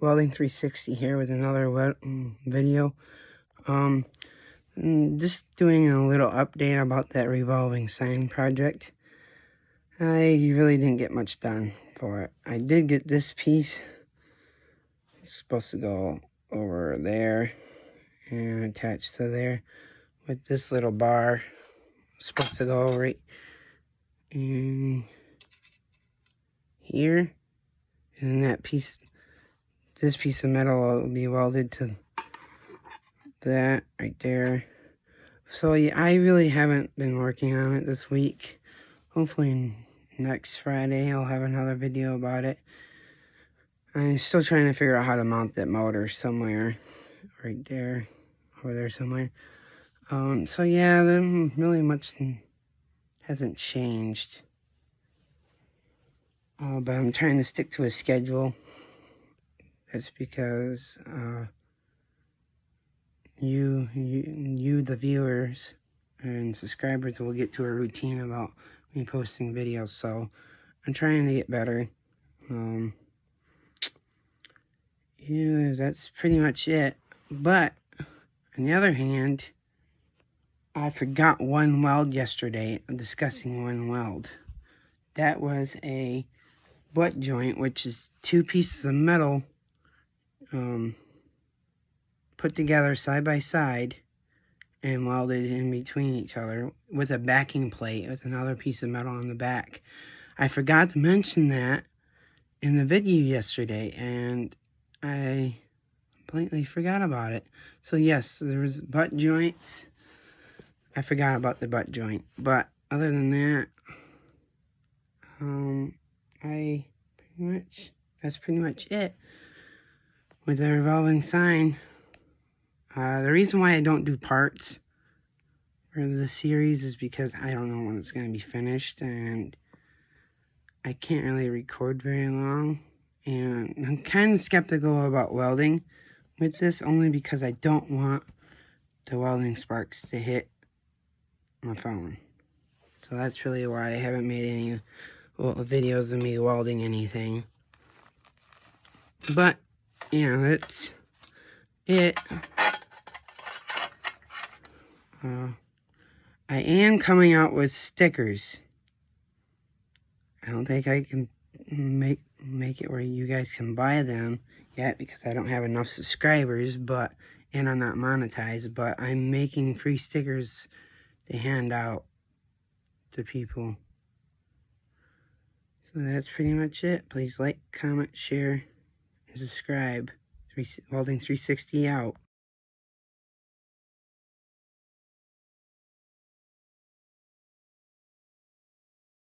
Welding 360 here with another video. Just doing a little update about that revolving sign project. I really didn't get much done for it. I did get this piece. It's supposed to go over there and attached to there with this little bar. It's supposed to go right in here, and that piece, this piece of metal will be welded to that right there. So yeah, I really haven't been working on it this week. Hopefully next Friday I'll have another video about it. I'm still trying to figure out how to mount that motor somewhere right there, over there somewhere. So yeah, there really much hasn't changed. But I'm trying to stick to a schedule. That's because you the viewers and subscribers will get to a routine about me posting videos. So I'm trying to get better. Yeah, that's pretty much it. But on the other hand, I forgot one weld yesterday. I'm discussing one weld. That was a butt joint, which is two pieces of metal put together side by side and welded in between each other with a backing plate with another piece of metal on the back. I forgot to mention that in the video yesterday, and I completely forgot about it. So yes, there was butt joints. I forgot about the butt joint, but other than that, that's pretty much it with the revolving sign. The reason why I don't do parts for the series is because I don't know when it's going to be finished, and I can't really record very long, and I'm kind of skeptical about welding with this, only because I don't want the welding sparks to hit my phone. So that's really why I haven't made any videos of me welding anything. But yeah, that's it. I am coming out with stickers. I don't think I can make it where you guys can buy them yet because I don't have enough subscribers, and I'm not monetized, but I'm making free stickers to hand out to people. So that's pretty much it. Please like, comment, share, and subscribe. Welding 360 out.